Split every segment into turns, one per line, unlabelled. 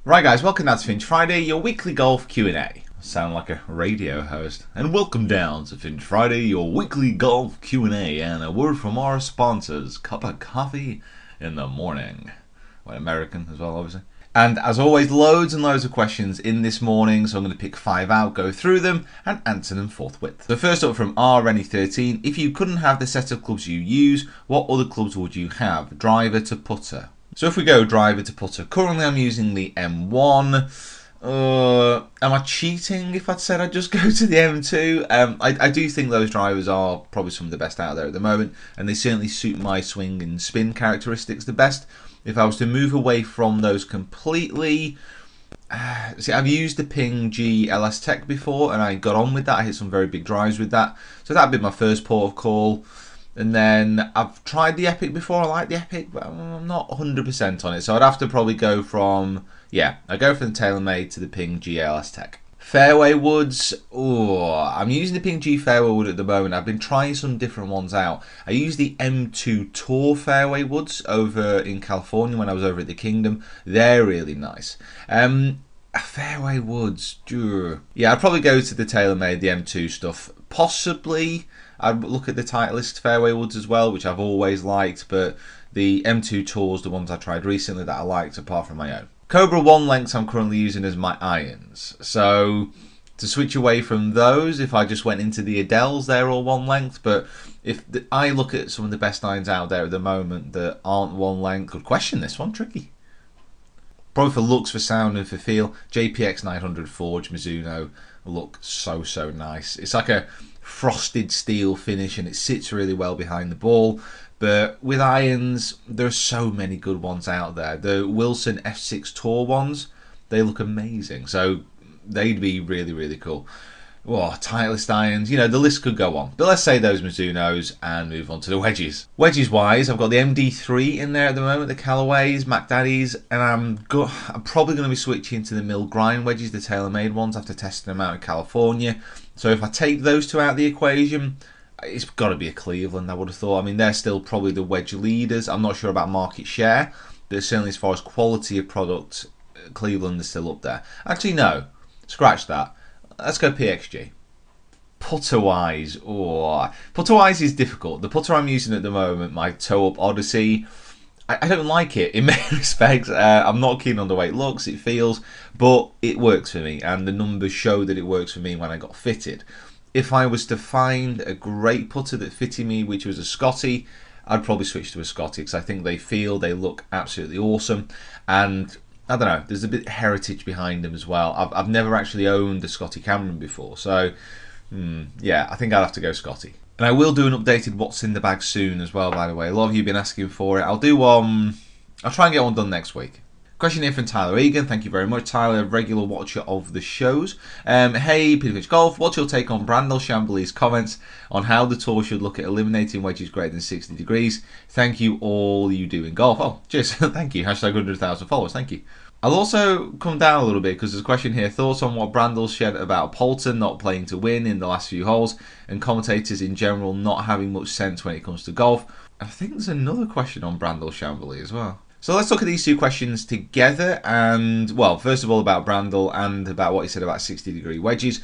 Right guys, welcome down to Finch Friday, your weekly golf Q&A. Sound like a radio host. And welcome down to Finch Friday, your weekly golf Q&A, and a word from our sponsors, cup of coffee in the morning. Well, American as well, obviously. And as always, loads and loads of questions in this morning, so I'm going to pick 5 out, go through them, and answer them forthwith. So first up from RNE13, if you couldn't have the set of clubs you use, what other clubs would you have? Driver to putter. So if we go driver to putter, currently I'm using the M1. Am I cheating if I'd said I'd just go to the M2? I do think those drivers are probably some of the best out there at the moment, and they certainly suit my swing and spin characteristics the best. If I was to move away from those completely, see, I've used the Ping G LS Tech before, and I got on with that. I hit some very big drives with that, so that'd be my first port of call. And then I've tried the Epic before. I like the Epic, but I'm not 100% on it. So I'd have to probably go from, I go from the TaylorMade to the Ping G LS Tech. Fairway woods, I'm using the Ping G fairway wood at the moment. I've been trying some different ones out. I used the M2 Tour fairway woods over in California when I was over at the Kingdom. They're really nice. Fairway woods, I'd probably go to the TaylorMade, the M2 stuff. Possibly I'd look at the Titleist fairway woods as well, which I've always liked, but the M2 Tours, the ones I tried recently that I liked apart from my own. Cobra 1 lengths I'm currently using as my irons. So to switch away from those, if I just went into the Adels, they're all 1 length, but if I look at some of the best irons out there at the moment that aren't 1 length, good question, this one, tricky. Probably for looks, for sound and for feel, JPX 900 Forge Mizuno look so nice. It's like a frosted steel finish and it sits really well behind the ball. But with irons, there are so many good ones out there. The Wilson F6 Tour ones, they look amazing. So they'd be really cool. Titleist irons, the list could go on. But let's say those Mizunos and move on to the wedges. Wedges wise, I've got the MD3 in there at the moment, the Callaways, Mac Daddies, and I'm probably going to be switching to the mill grind wedges, the TaylorMade ones, after testing them out in California. So if I take those two out of the equation, it's got to be a Cleveland, I would have thought. I mean, they're still probably the wedge leaders. I'm not sure about market share, but certainly as far as quality of product, Cleveland is still up there. Actually, no, scratch that. Let's go PXG. Putter-wise, putter-wise is difficult. The putter I'm using at the moment, my Toe Up Odyssey, I don't like it in many respects. I'm not keen on the way it looks, it feels, but it works for me, and the numbers show that it works for me when I got fitted. If I was to find a great putter that fitted me, which was a Scotty, I'd probably switch to a Scotty because I think they look absolutely awesome, and I don't know, there's a bit of heritage behind them as well. I've never actually owned a Scotty Cameron before, so I think I'd have to go Scotty. And I will do an updated what's in the bag soon as well, by the way. A lot of you have been asking for it. I'll try and get one done next week. Question here from Tyler Egan. Thank you very much, Tyler, regular watcher of the shows. Hey, Peter Finch Golf, what's your take on Brandel Chamblee's comments on how the tour should look at eliminating wedges greater than 60 degrees? Thank you, all you do in golf. Oh, cheers. Thank you. Hashtag 100,000 followers. Thank you. I'll also come down a little bit because there's a question here. Thoughts on what Brandel said about Poulter not playing to win in the last few holes and commentators in general not having much sense when it comes to golf. I think there's another question on Brandel Chamblee as well. So let's look at these two questions together. And, first of all about Brandel and about what he said about 60-degree wedges.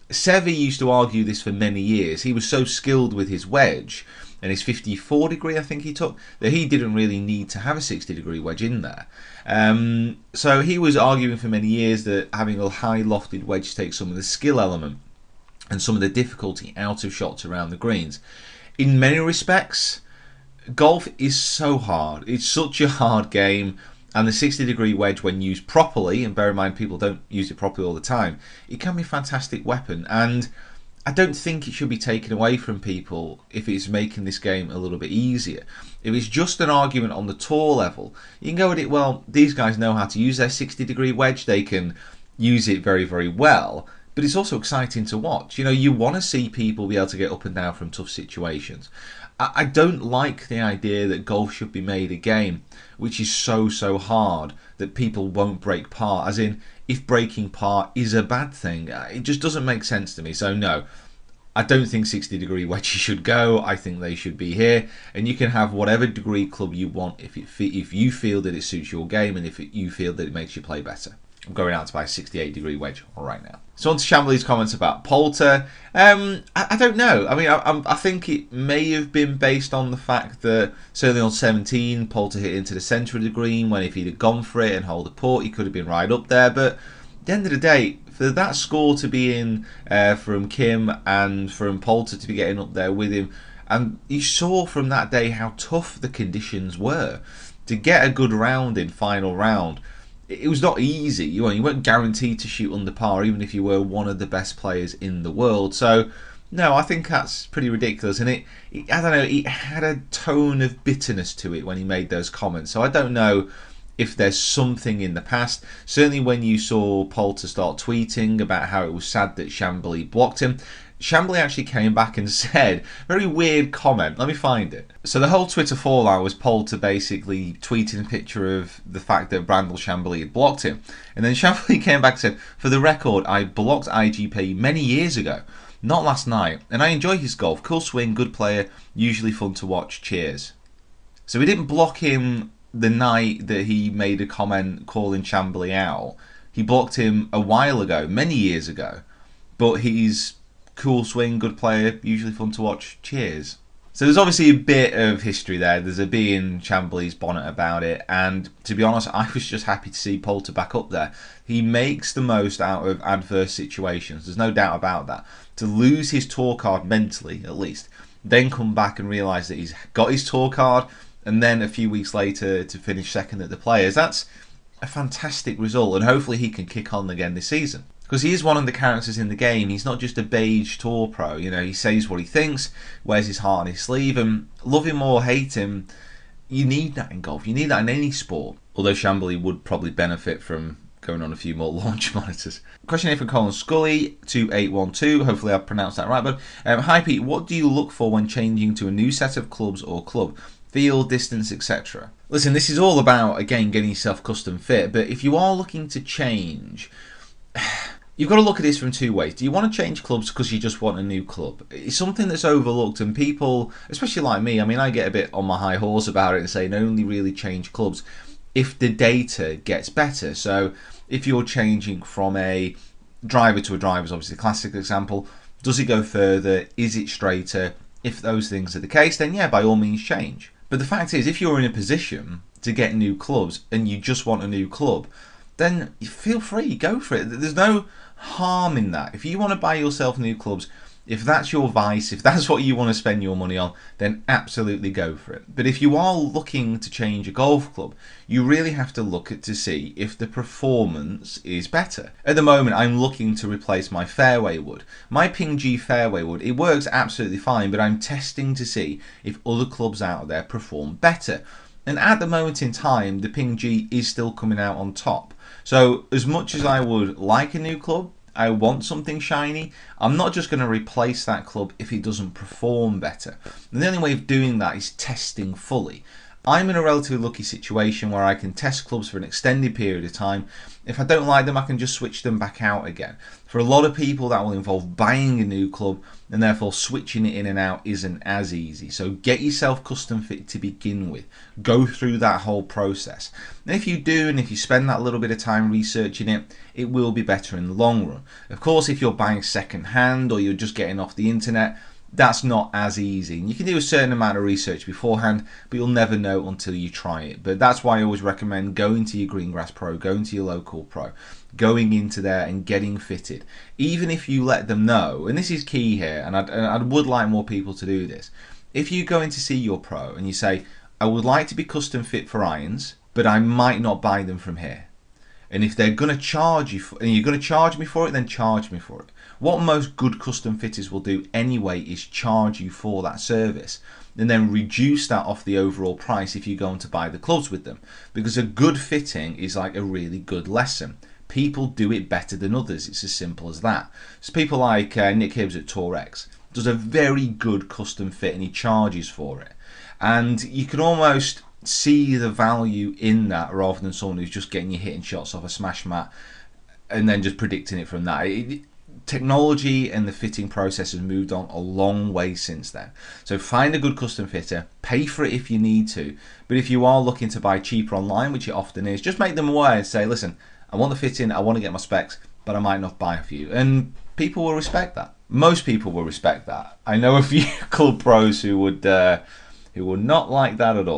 Seve used to argue this for many years. He was so skilled with his wedge and his 54 degree I think he took, that he didn't really need to have a 60-degree wedge in there. So he was arguing for many years that having a high lofted wedge takes some of the skill element and some of the difficulty out of shots around the greens. In many respects, golf is so hard. It's such a hard game, and the 60-degree wedge, when used properly, and bear in mind people don't use it properly all the time, it can be a fantastic weapon. And I don't think it should be taken away from people if it's making this game a little bit easier. If it's just an argument on the tour level, you can go at it, these guys know how to use their 60-degree wedge, they can use it very well, but it's also exciting to watch. You want to see people be able to get up and down from tough situations. I don't like the idea that golf should be made a game which is so hard that people won't break par, as in, if breaking par is a bad thing. It just doesn't make sense to me. So no, I don't think 60-degree wedges should go. I think they should be here, and you can have whatever degree club you want if you feel that it suits your game and if you feel that it makes you play better. I'm going out to buy a 68-degree wedge right now. So on to Chamblee's comments about Poulter. I don't know. I mean, I think it may have been based on the fact that certainly on 17, Poulter hit into the centre of the green, when if he'd have gone for it and hold the port, he could have been right up there. But at the end of the day, for that score to be in from Kim and from Poulter to be getting up there with him, and you saw from that day how tough the conditions were. To get a good round in final round, it was not easy. You weren't guaranteed to shoot under par, even if you were one of the best players in the world. So, no, I think that's pretty ridiculous. And I don't know, it had a tone of bitterness to it when he made those comments. So I don't know if there's something in the past. Certainly when you saw Poulter start tweeting about how it was sad that Chamblee blocked him, Chamblee actually came back and said, very weird comment, let me find it. So the whole Twitter fallout was Poulter basically tweeting a picture of the fact that Brandel Chamblee had blocked him. And then Chamblee came back and said, for the record, I blocked IGP many years ago, not last night, and I enjoy his golf, cool swing, good player, usually fun to watch, cheers. So we didn't block him the night that he made a comment calling Chamblee out. He blocked him a while ago, many years ago, but he's cool swing, good player, usually fun to watch, cheers. So there's obviously a bit of history there. There's a bee in Chamblee's bonnet about it, and to be honest, I was just happy to see Poulter back up there. He makes the most out of adverse situations, there's no doubt about that. To lose his tour card mentally, at least, then come back and realise that he's got his tour card, and then a few weeks later to finish second at the Players, that's a fantastic result, and hopefully he can kick on again this season. Because he is one of the characters in the game. He's not just a beige tour pro. You know, he says what he thinks, wears his heart on his sleeve, and love him or hate him, you need that in golf. You need that in any sport. Although Chamblee would probably benefit from going on a few more launch monitors. Question here from Colin Scully, 2812. Hopefully I pronounced that right. But hi Pete, what do you look for when changing to a new set of clubs or club? Field, distance, etc. Listen, this is all about, again, getting yourself custom fit. But if you are looking to change, you've got to look at this from two ways. Do you want to change clubs because you just want a new club? It's something that's overlooked, and people, especially like me, I mean, I get a bit on my high horse about it and say only really change clubs if the data gets better. So if you're changing from a driver to a driver, is obviously the classic example. Does it go further? Is it straighter? If those things are the case, then yeah, by all means change. But the fact is, if you're in a position to get new clubs and you just want a new club, then feel free, go for it. There's no harm in that. If you want to buy yourself new clubs, if that's your vice, if that's what you want to spend your money on, then absolutely go for it. But if you are looking to change a golf club, you really have to look at to see if the performance is better. At the moment, I'm looking to replace my fairway wood. My Ping G fairway wood, it works absolutely fine, but I'm testing to see if other clubs out there perform better. And at the moment in time, the Ping G is still coming out on top. So as much as I would like a new club, I want something shiny, I'm not just going to replace that club if it doesn't perform better. And the only way of doing that is testing fully. I'm in a relatively lucky situation where I can test clubs for an extended period of time. If I don't like them, I can just switch them back out again. For a lot of people, that will involve buying a new club, and therefore switching it in and out isn't as easy. So get yourself custom fit to begin with. Go through that whole process. And if you do, and if you spend that little bit of time researching it, it will be better in the long run. Of course, if you're buying second hand or you're just getting off the internet, that's not as easy. And you can do a certain amount of research beforehand, but you'll never know until you try it. But that's why I always recommend going to your Greengrass Pro, going to your local pro, going into there and getting fitted. Even if you let them know, and this is key here, and I would like more people to do this. If you go in to see your pro and you say, I would like to be custom fit for irons, but I might not buy them from here. And if they're going to charge you, and you're going to charge me for it, then charge me for it. What most good custom fitters will do anyway is charge you for that service and then reduce that off the overall price if you go on to buy the clubs with them. Because a good fitting is like a really good lesson. People do it better than others. It's as simple as that. So people like Nick Hibbs at Tour X does a very good custom fit and he charges for it. And you can almost see the value in that rather than someone who's just getting you hitting shots off a smash mat and then just predicting it from that. Technology and the fitting process has moved on a long way since then. So find a good custom fitter, pay for it if you need to, but if you are looking to buy cheaper online, which it often is, just make them aware and say, listen, I want the fitting, I want to get my specs, but I might not buy a few. And people will respect that. Most people will respect that. I know a few club pros who would not like that at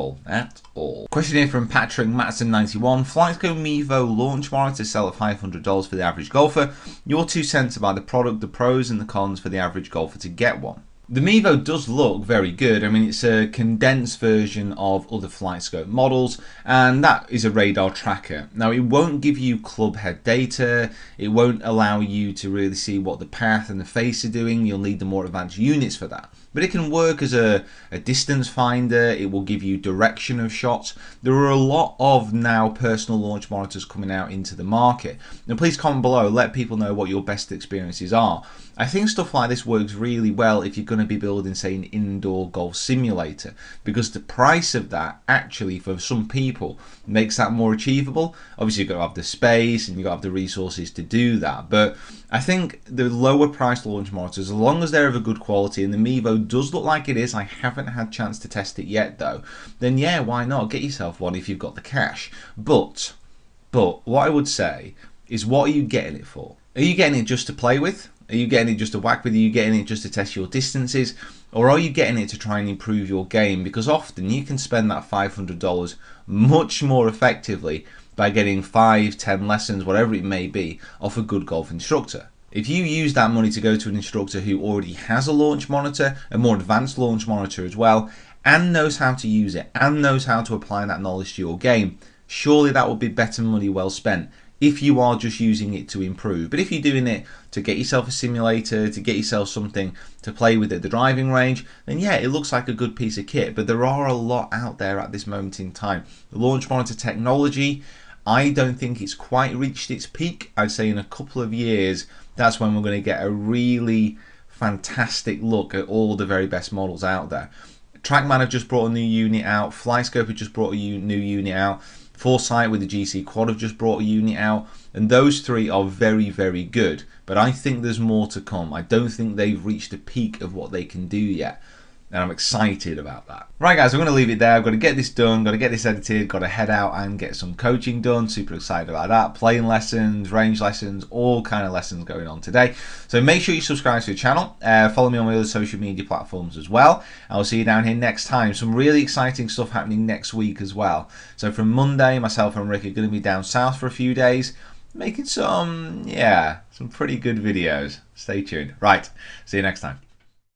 all. Question here from Patrick Matson91. Flightscope Mevo launch monitor sell at $500 for the average golfer. Your 2 cents about the product, the pros and the cons for the average golfer to get one. The Mevo does look very good. I mean, it's a condensed version of other Flightscope models, and that is a radar tracker. Now, it won't give you club head data. It won't allow you to really see what the path and the face are doing. You'll need the more advanced units for that. But it can work as a distance finder. It will give you direction of shots. There are a lot of now personal launch monitors coming out into the market. Now, please comment below. Let people know what your best experiences are. I think stuff like this works really well if you're going to be building, say, an indoor golf simulator, because the price of that actually for some people makes that more achievable. Obviously, you've got to have the space and you've got to have the resources to do that. But I think the lower priced launch monitors, as long as they're of a good quality, and the Mevo does look like it is, I haven't had a chance to test it yet though, then yeah, why not? Get yourself one if you've got the cash. But what I would say is, what are you getting it for? Are you getting it just to play with? Are you getting it just to whack with? Are you getting it just to test your distances? Or are you getting it to try and improve your game? Because often you can spend that $500 much more effectively by getting 5, 10 lessons, whatever it may be, off a good golf instructor. If you use that money to go to an instructor who already has a launch monitor, a more advanced launch monitor as well, and knows how to use it, and knows how to apply that knowledge to your game, surely that would be better money well spent if you are just using it to improve. But if you're doing it to get yourself a simulator, to get yourself something to play with at the driving range, then yeah, it looks like a good piece of kit. But there are a lot out there at this moment in time. The launch monitor technology, I don't think it's quite reached its peak. I'd say in a couple of years, that's when we're going to get a really fantastic look at all the very best models out there. TrackMan have just brought a new unit out. Flyscope have just brought a new unit out. Foresight with the GC Quad have just brought a unit out, and those three are very, very good. But I think there's more to come. I don't think they've reached the peak of what they can do yet, and I'm excited about that. Right guys, I'm going to leave it there. I've got to get this done, got to get this edited, got to head out and get some coaching done. Super excited about that. Playing lessons, range lessons, all kind of lessons going on today. So make sure you subscribe to the channel. Follow me on my other social media platforms as well. I'll see you down here next time. Some really exciting stuff happening next week as well. So from Monday, myself and Rick are going to be down south for a few days, making some pretty good videos. Stay tuned. Right, see you next time.